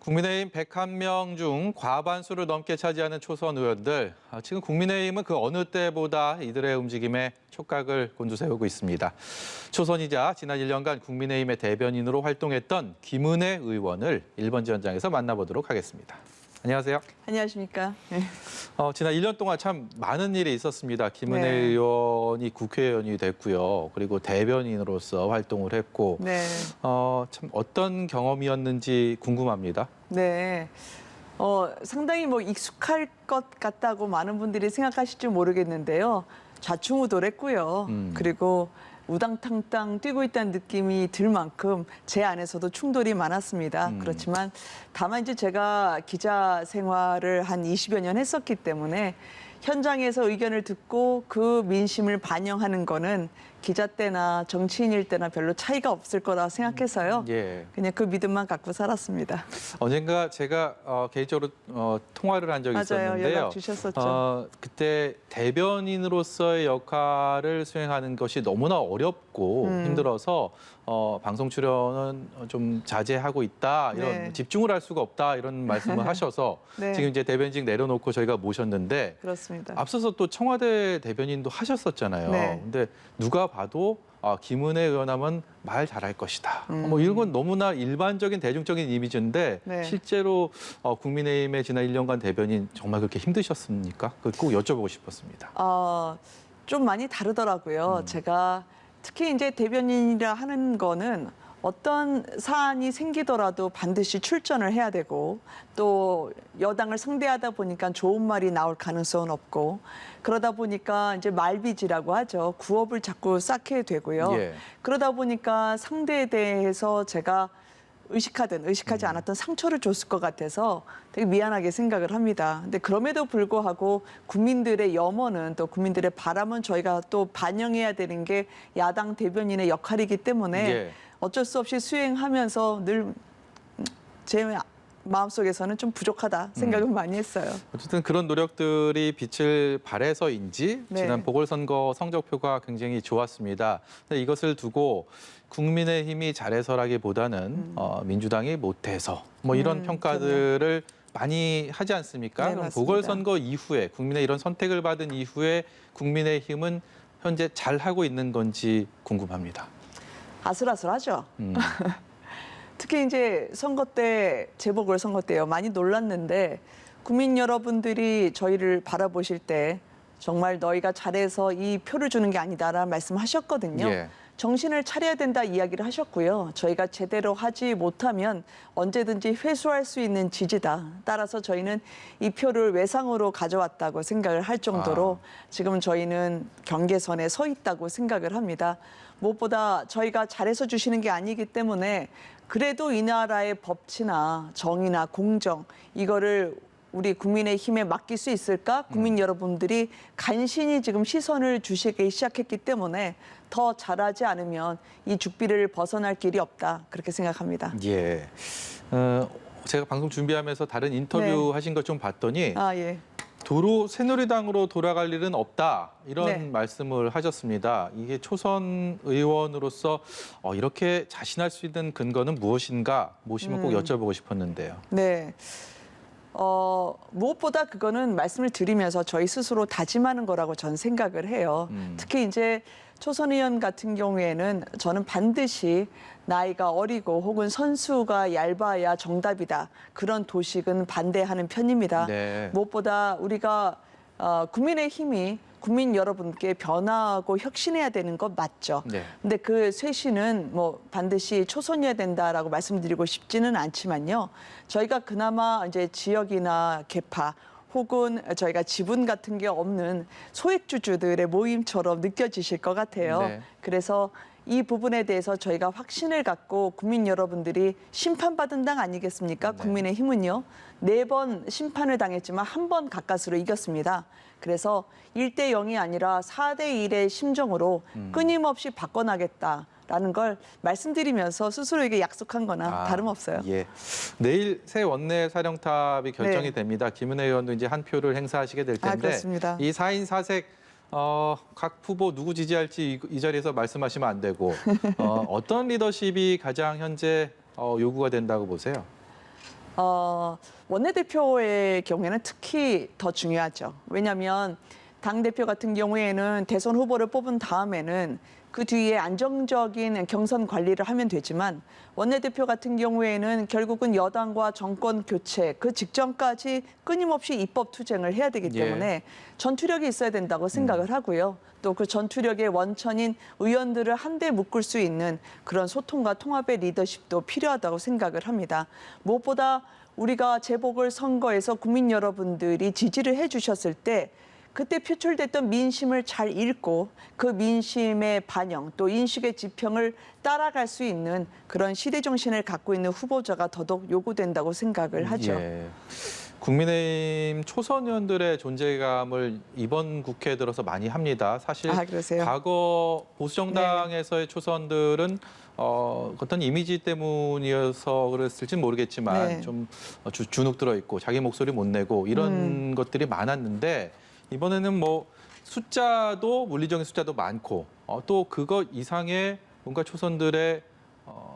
국민의힘 101명 중 과반수를 넘게 차지하는 초선 의원들. 지금 국민의힘은 그 어느 때보다 이들의 움직임에 촉각을 곤두세우고 있습니다. 초선이자 지난 1년간 국민의힘의 대변인으로 활동했던 김은혜 의원을 1번 지원장에서 만나보도록 하겠습니다. 안녕하세요. 안녕하십니까. 네. 지난 1년 동안 참 많은 일이 있었습니다. 김은혜 네. 의원이 국회의원이 됐고요. 그리고 대변인으로서 활동을 했고 네. 참 어떤 경험이었는지 궁금합니다. 네. 상당히 익숙할 것 같다고 많은 분들이 생각하실지 모르겠는데요. 좌충우돌했고요. 그리고 우당탕탕 뛰고 있다는 느낌이 들 만큼 제 안에서도 충돌이 많았습니다. 그렇지만 다만 이제 제가 기자 생활을 한 20여 년 했었기 때문에 현장에서 의견을 듣고 그 민심을 반영하는 거는 기자 때나 정치인일 때나 별로 차이가 없을 거라 생각해서요. 예. 그냥 그 믿음만 갖고 살았습니다. 언젠가 제가 개인적으로 통화를 한 적이 맞아요. 있었는데요. 연락 주셨었죠. 그때 대변인으로서의 역할을 수행하는 것이 너무나 어렵고 힘들어서 방송 출연은 좀 자제하고 있다. 이런 네. 집중을 할 수가 없다. 이런 말씀을 하셔서 네. 지금 이제 대변인직 내려놓고 저희가 모셨는데 그렇습니다. 앞서서 또 청와대 대변인도 하셨었잖아요. 네. 근데 누가 봐도 김은혜 의원하면 말 잘할 것이다. 뭐 이런 건 너무나 일반적인 대중적인 이미지인데 네. 실제로 국민의힘의 지난 1년간 대변인 정말 그렇게 힘드셨습니까? 꼭 여쭤보고 싶었습니다. 좀 많이 다르더라고요. 제가 특히 이제 대변인이라 하는 거는 어떤 사안이 생기더라도 반드시 출전을 해야 되고 또 여당을 상대하다 보니까 좋은 말이 나올 가능성은 없고 그러다 보니까 이제 말빚이라고 하죠. 구업을 자꾸 쌓게 되고요. 예. 그러다 보니까 상대에 대해서 제가 의식하든 의식하지 않았던 상처를 줬을 것 같아서 되게 미안하게 생각을 합니다. 근데 그럼에도 불구하고 국민들의 염원은 또 국민들의 바람은 저희가 또 반영해야 되는 게 야당 대변인의 역할이기 때문에 예. 어쩔 수 없이 수행하면서 늘 제 마음속에서는 좀 부족하다 생각을 많이 했어요. 어쨌든 그런 노력들이 빛을 발해서인지 네. 지난 보궐선거 성적표가 굉장히 좋았습니다. 근데 이것을 두고 국민의힘이 잘해서라기보다는 민주당이 못해서 뭐 이런 평가들을 많이 하지 않습니까? 네, 그럼 맞습니다. 보궐선거 이후에 국민의 이런 선택을 받은 이후에 국민의힘은 현재 잘하고 있는 건지 궁금합니다. 아슬아슬하죠. 특히 이제 선거 때, 재보궐선거 때요. 많이 놀랐는데 국민 여러분들이 저희를 바라보실 때 정말 너희가 잘해서 이 표를 주는 게 아니다라는 말씀하셨거든요. 예. 정신을 차려야 된다 이야기를 하셨고요. 저희가 제대로 하지 못하면 언제든지 회수할 수 있는 지지다. 따라서 저희는 이 표를 외상으로 가져왔다고 생각을 할 정도로 지금 저희는 경계선에 서 있다고 생각을 합니다. 무엇보다 저희가 잘해서 주시는 게 아니기 때문에 그래도 이 나라의 법치나 정의나 공정 이거를 우리 국민의힘에 맡길 수 있을까? 국민 여러분들이 간신히 지금 시선을 주시기 시작했기 때문에 더 잘하지 않으면 이 죽비를 벗어날 길이 없다. 그렇게 생각합니다. 예. 제가 방송 준비하면서 다른 인터뷰 네. 하신 것 좀 봤더니 예. 도로 새누리당으로 돌아갈 일은 없다 이런 네. 말씀을 하셨습니다. 이게 초선 의원으로서 이렇게 자신할 수 있는 근거는 무엇인가 모시면 꼭 여쭤보고 싶었는데요. 네. 무엇보다 그거는 말씀을 드리면서 저희 스스로 다짐하는 거라고 전 생각을 해요. 특히 이제 초선 의원 같은 경우에는 저는 반드시 나이가 어리고 혹은 선수가 얇아야 정답이다. 그런 도식은 반대하는 편입니다. 네. 무엇보다 우리가 국민의힘이 국민 여러분께 변화하고 혁신해야 되는 것 맞죠. 네. 근데 그 쇄신은 반드시 초선이어야 된다라고 말씀드리고 싶지는 않지만요. 저희가 그나마 이제 지역이나 계파 혹은 저희가 지분 같은 게 없는 소액주주들의 모임처럼 느껴지실 것 같아요. 네. 그래서 이 부분에 대해서 저희가 확신을 갖고 국민 여러분들이 심판받은 당 아니겠습니까? 네. 국민의힘은요. 4번 심판을 당했지만 1번 가까스로 이겼습니다. 그래서 1대 0이 아니라 4대 1의 심정으로 끊임없이 바꿔나겠다라는 걸 말씀드리면서 스스로에게 약속한 거나 다름없어요. 예. 내일 새 원내 사령탑이 결정이 네. 됩니다. 김은혜 의원도 이제 한 표를 행사하시게 될 텐데 그렇습니다. 이 4인 4색 각 후보 누구 지지할지 이 자리에서 말씀하시면 안 되고 어떤 리더십이 가장 현재 요구가 된다고 보세요? 원내대표의 경우에는 특히 더 중요하죠. 왜냐하면 당대표 같은 경우에는 대선 후보를 뽑은 다음에는 그 뒤에 안정적인 경선 관리를 하면 되지만 원내대표 같은 경우에는 결국은 여당과 정권 교체 그 직전까지 끊임없이 입법 투쟁을 해야 되기 때문에 전투력이 있어야 된다고 생각을 하고요. 또 그 전투력의 원천인 의원들을 한데 묶을 수 있는 그런 소통과 통합의 리더십도 필요하다고 생각을 합니다. 무엇보다 우리가 재보궐선거에서 국민 여러분들이 지지를 해주셨을 때 그때 표출됐던 민심을 잘 읽고 그 민심의 반영 또 인식의 지평을 따라갈 수 있는 그런 시대 정신을 갖고 있는 후보자가 더더욱 요구된다고 생각을 하죠. 예. 국민의힘 초선 의원들의 존재감을 이번 국회에 들어서 많이 합니다. 사실 그러세요? 과거 보수정당에서의 초선들은 어떤 이미지 때문이어서 그랬을지 모르겠지만 네. 좀 주눅 들어 있고 자기 목소리 못 내고 이런 것들이 많았는데 이번에는 뭐 숫자도 물리적인 숫자도 많고 또 그거 이상의 뭔가 초선들의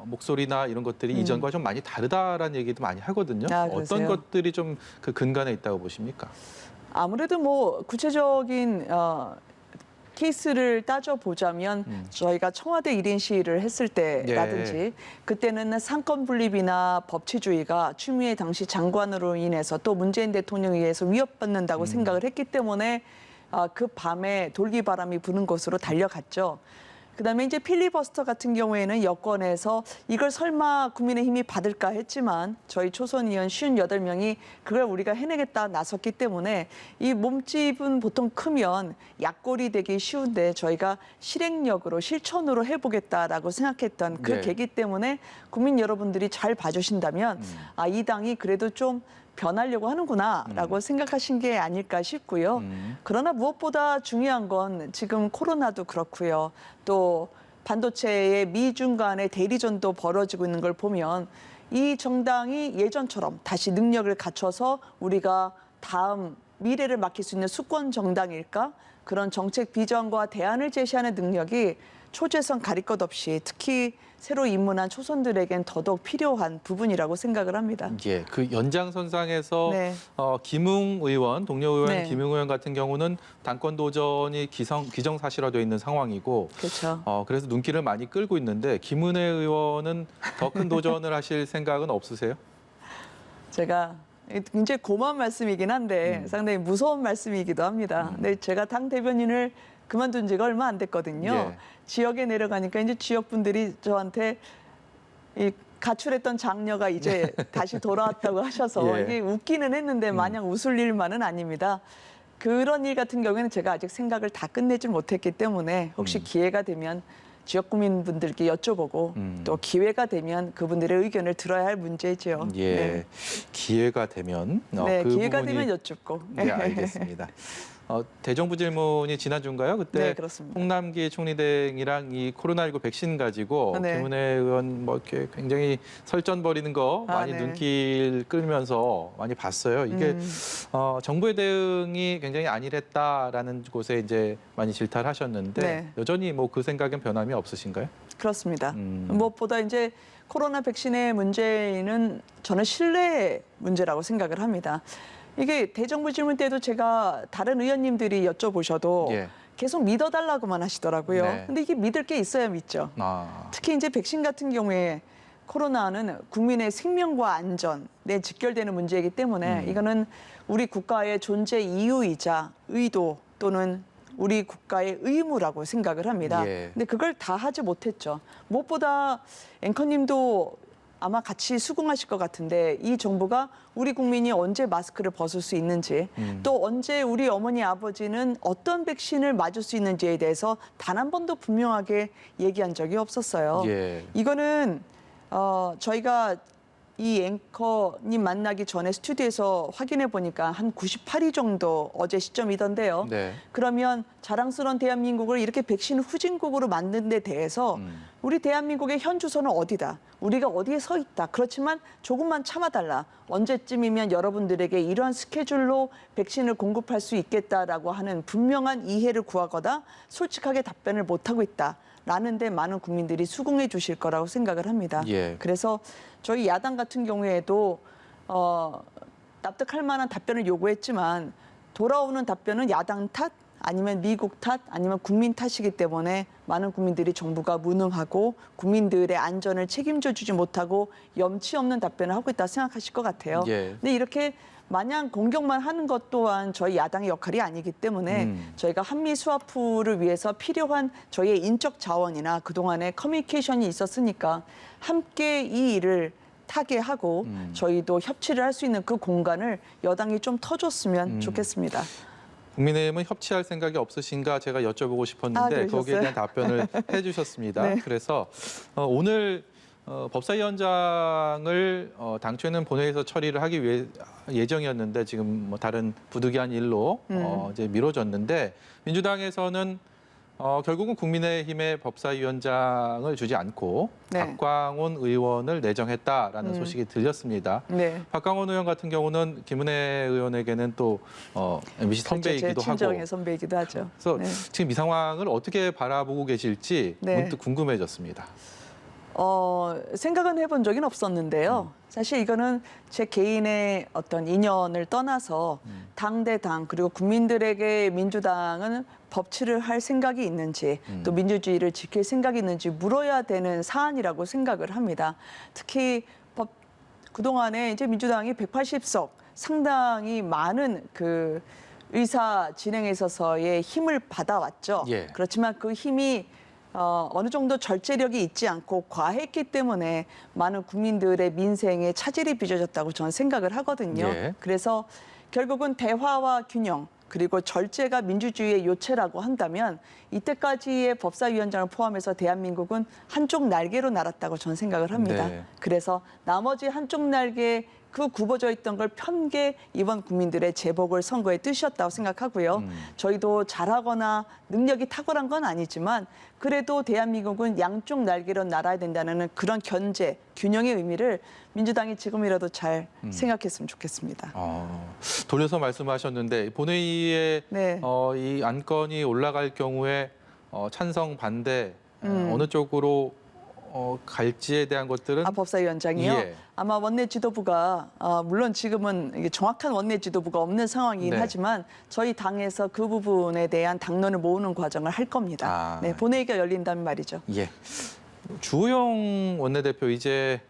목소리나 이런 것들이 이전과 좀 많이 다르다라는 얘기도 많이 하거든요. 어떤 그러세요? 것들이 좀 그 근간에 있다고 보십니까? 아무래도 뭐 구체적인 케이스를 따져보자면 저희가 청와대 1인 시위를 했을 때라든지 그때는 상권 분립이나 법치주의가 추미애 당시 장관으로 인해서 또 문재인 대통령에 의해서 위협받는다고 생각을 했기 때문에 그 밤에 돌기바람이 부는 곳으로 달려갔죠. 그다음에 이제 필리버스터 같은 경우에는 여권에서 이걸 설마 국민의힘이 받을까 했지만 저희 초선 의원 58명이 그걸 우리가 해내겠다 나섰기 때문에 이 몸집은 보통 크면 약골이 되기 쉬운데 저희가 실행력으로 실천으로 해보겠다라고 생각했던 그 네. 계기 때문에 국민 여러분들이 잘 봐주신다면 이 당이 그래도 좀 변하려고 하는구나라고 생각하신 게 아닐까 싶고요. 그러나 무엇보다 중요한 건 지금 코로나도 그렇고요. 또 반도체의 미중 간의 대리전도 벌어지고 있는 걸 보면 이 정당이 예전처럼 다시 능력을 갖춰서 우리가 다음 미래를 맡길 수 있는 수권 정당일까? 그런 정책 비전과 대안을 제시하는 능력이 초재선 가릴 것 없이 특히 새로 입문한 초선들에겐 더더욱 필요한 부분이라고 생각을 합니다. 예, 그 연장선상에서 네. 김웅 의원, 동료 의원 네. 김웅 의원 같은 경우는 당권 도전이 기정사실화되어 있는 상황이고, 그렇죠. 그래서 눈길을 많이 끌고 있는데 김은혜 의원은 더 큰 도전을 하실 생각은 없으세요? 제가 굉장히 고마운 말씀이긴 한데 상당히 무서운 말씀이기도 합니다. 근데 제가 당 대변인을 그만둔 지가 얼마 안 됐거든요. 예. 지역에 내려가니까 이제 지역 분들이 저한테 이 가출했던 장녀가 이제 다시 돌아왔다고 하셔서 예. 이게 웃기는 했는데 마냥 웃을 일만은 아닙니다. 그런 일 같은 경우에는 제가 아직 생각을 다 끝내지 못했기 때문에 혹시 기회가 되면 지역 구민분들께 여쭤보고 또 기회가 되면 그분들의 의견을 들어야 할 문제죠. 예, 네. 기회가 되면 네, 그 기회가 부분이 되면 여쭙고. 네, 알겠습니다. 대정부 질문이 지난주인가요? 그때 네, 그렇습니다. 홍남기 총리등이랑 이 코로나19 백신 가지고 네. 김은혜 의원 뭐 이렇게 굉장히 설전 벌이는 거 많이 네. 눈길 끌면서 많이 봤어요. 이게 정부의 대응이 굉장히 안일했다라는 곳에 이제 많이 질타를 하셨는데 네. 여전히 뭐 그 생각엔 변함이 없으신가요? 그렇습니다. 무엇보다 이제 코로나 백신의 문제는 저는 신뢰의 문제라고 생각을 합니다. 이게 대정부 질문 때도 제가 다른 의원님들이 여쭤보셔도 예. 계속 믿어달라고만 하시더라고요. 네. 근데 이게 믿을 게 있어야 믿죠. 특히 이제 백신 같은 경우에 코로나는 국민의 생명과 안전에 직결되는 문제이기 때문에 이거는 우리 국가의 존재 이유이자 의도 또는 우리 국가의 의무라고 생각을 합니다. 예. 근데 그걸 다 하지 못했죠. 무엇보다 앵커님도 아마 같이 수긍하실 것 같은데 이 정부가 우리 국민이 언제 마스크를 벗을 수 있는지 또 언제 우리 어머니 아버지는 어떤 백신을 맞을 수 있는지에 대해서 단 한 번도 분명하게 얘기한 적이 없었어요. 예. 이거는 저희가 이 앵커님 만나기 전에 스튜디오에서 확인해 보니까 한 98위 정도 어제 시점이던데요. 네. 그러면 자랑스러운 대한민국을 이렇게 백신 후진국으로 만든 데 대해서 우리 대한민국의 현 주소는 어디다. 우리가 어디에 서 있다. 그렇지만 조금만 참아달라. 언제쯤이면 여러분들에게 이러한 스케줄로 백신을 공급할 수 있겠다라고 하는 분명한 이해를 구하거나 솔직하게 답변을 못하고 있다. 라는 데 많은 국민들이 수긍해 주실 거라고 생각을 합니다. 예. 그래서 저희 야당 같은 경우에도 납득할 만한 답변을 요구했지만 돌아오는 답변은 야당 탓 아니면 미국 탓 아니면 국민 탓이기 때문에 많은 국민들이 정부가 무능하고 국민들의 안전을 책임져 주지 못하고 염치 없는 답변을 하고 있다고 생각하실 것 같아요. 예. 근데 이렇게 마냥 공격만 하는 것 또한 저희 야당의 역할이 아니기 때문에 저희가 한미 수화풀을 위해서 필요한 저희의 인적 자원이나 그동안의 커뮤니케이션이 있었으니까 함께 이 일을 타개하고 저희도 협치를 할 수 있는 그 공간을 여당이 좀 터줬으면 좋겠습니다. 국민의힘은 협치할 생각이 없으신가 제가 여쭤보고 싶었는데 그러셨어요? 거기에 대한 답변을 해주셨습니다. 네. 그래서 오늘 법사위원장을 당초에는 본회의에서 처리를 하기 위해 예정이었는데 지금 뭐 다른 부득이한 일로 이제 미뤄졌는데 민주당에서는 결국은 국민의힘의 법사위원장을 주지 않고 네. 박광온 의원을 내정했다라는 소식이 들렸습니다. 네. 박광온 의원 같은 경우는 김은혜 의원에게는 또 MBC 선배이기도 제 친정의 하고 선배이기도 하죠. 그래서 네. 지금 이 상황을 어떻게 바라보고 계실지 네. 문득 궁금해졌습니다. 생각은 해본 적은 없었는데요. 사실 이거는 제 개인의 어떤 인연을 떠나서 당 대 당 그리고 국민들에게 민주당은 법치를 할 생각이 있는지 또 민주주의를 지킬 생각이 있는지 물어야 되는 사안이라고 생각을 합니다. 특히 그동안에 이제 민주당이 180석 상당히 많은 그 의사 진행에 있어서의 힘을 받아왔죠. 예. 그렇지만 그 힘이 어느 정도 절제력이 있지 않고 과했기 때문에 많은 국민들의 민생에 차질이 빚어졌다고 저는 생각을 하거든요. 예. 그래서 결국은 대화와 균형 그리고 절제가 민주주의의 요체라고 한다면 이때까지의 법사위원장을 포함해서 대한민국은 한쪽 날개로 날았다고 저는 생각을 합니다. 네. 그래서 나머지 한쪽 날개 그 굽어져 있던 걸 편 게 이번 국민들의 재보궐 선거의 뜻이었다고 생각하고요. 저희도 잘하거나 능력이 탁월한 건 아니지만 그래도 대한민국은 양쪽 날개로 날아야 된다는 그런 견제, 균형의 의미를 민주당이 지금이라도 잘 생각했으면 좋겠습니다. 돌려서 말씀하셨는데 본회의에 네. 이 안건이 올라갈 경우에 찬성 반대 어느 쪽으로 갈지에 대한 것들은 법사위원장이요? 예. 아마 원내 지도부가 물론 지금은 이게 정확한 원내 지도부가 없는 상황이긴 네. 하지만 저희 당에서 그 부분에 대한 당론을 모으는 과정을 할 겁니다. 네, 본회의가 열린다면 말이죠. 예. 주호영 원내대표 이제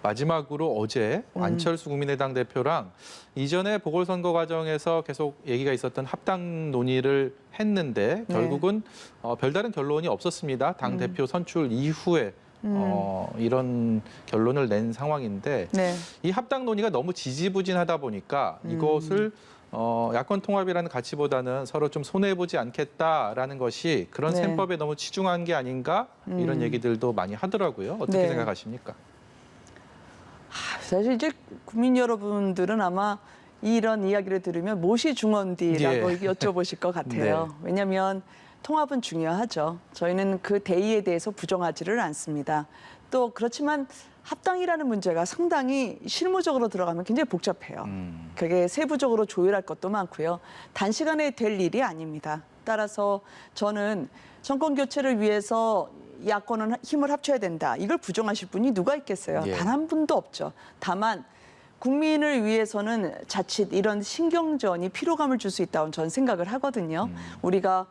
마지막으로 어제 안철수 국민의당 대표랑 이전에 보궐선거 과정에서 계속 얘기가 있었던 합당 논의를 했는데 결국은 별다른 결론이 없었습니다. 당 대표 선출 이후에 이런 결론을 낸 상황인데 네. 이 합당 논의가 너무 지지부진하다 보니까 이것을 야권 통합이라는 가치보다는 서로 좀 손해보지 않겠다라는 것이 그런 네. 셈법에 너무 치중한 게 아닌가 이런 얘기들도 많이 하더라고요. 어떻게 네. 생각하십니까? 사실 이제 국민 여러분들은 아마 이런 이야기를 들으면 무엇이 중헌디라고 예. 여쭤보실 것 같아요. 네. 왜냐하면 통합은 중요하죠. 저희는 그 대의에 대해서 부정하지를 않습니다. 또 그렇지만 합당이라는 문제가 상당히 실무적으로 들어가면 굉장히 복잡해요. 그게 세부적으로 조율할 것도 많고요. 단시간에 될 일이 아닙니다. 따라서 저는 정권 교체를 위해서 야권은 힘을 합쳐야 된다. 이걸 부정하실 분이 누가 있겠어요? 예. 단 한 분도 없죠. 다만 국민을 위해서는 자칫 이런 신경전이 피로감을 줄 수 있다고 저는 생각을 하거든요. 우리가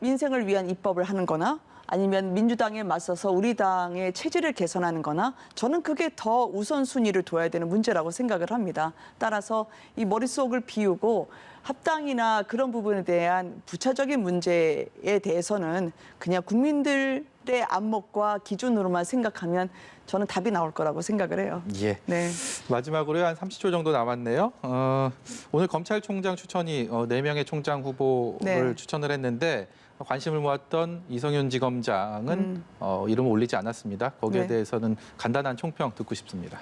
민생을 위한 입법을 하는 거나 아니면 민주당에 맞서서 우리 당의 체질을 개선하는 거나 저는 그게 더 우선순위를 둬야 되는 문제라고 생각을 합니다. 따라서 이 머릿속을 비우고 합당이나 그런 부분에 대한 부차적인 문제에 대해서는 그냥 국민들의 안목과 기준으로만 생각하면 저는 답이 나올 거라고 생각을 해요. 예. 네. 마지막으로 한 30초 정도 남았네요. 오늘 검찰총장 추천이 4명의 총장 후보를 네. 추천을 했는데 관심을 모았던 이성윤 지검장은 이름을 올리지 않았습니다. 거기에 네. 대해서는 간단한 총평 듣고 싶습니다.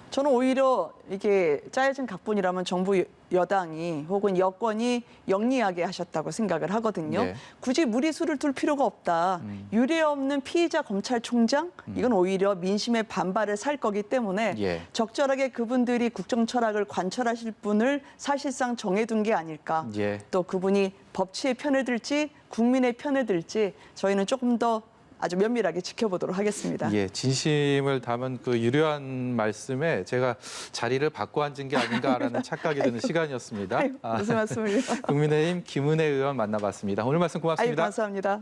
저는 오히려 이게 짜여진 각본이라면 정부 여당이 혹은 여권이 영리하게 하셨다고 생각을 하거든요. 네. 굳이 무리수를 둘 필요가 없다. 유례 없는 피의자 검찰총장 이건 오히려 민심의 반발을 살 거기 때문에 예. 적절하게 그분들이 국정 철학을 관철하실 분을 사실상 정해둔 게 아닐까. 예. 또 그분이 법치의 편을 들지 국민의 편을 들지 저희는 조금 더 아주 면밀하게 지켜보도록 하겠습니다. 예, 진심을 담은 그 유려한 말씀에 제가 자리를 바꿔 앉은 게 아닌가라는 착각이 드는 시간이었습니다. 아유, 무슨 말씀을요? 국민의힘 김은혜 의원 만나봤습니다. 오늘 말씀 아유, 고맙습니다. 감사합니다.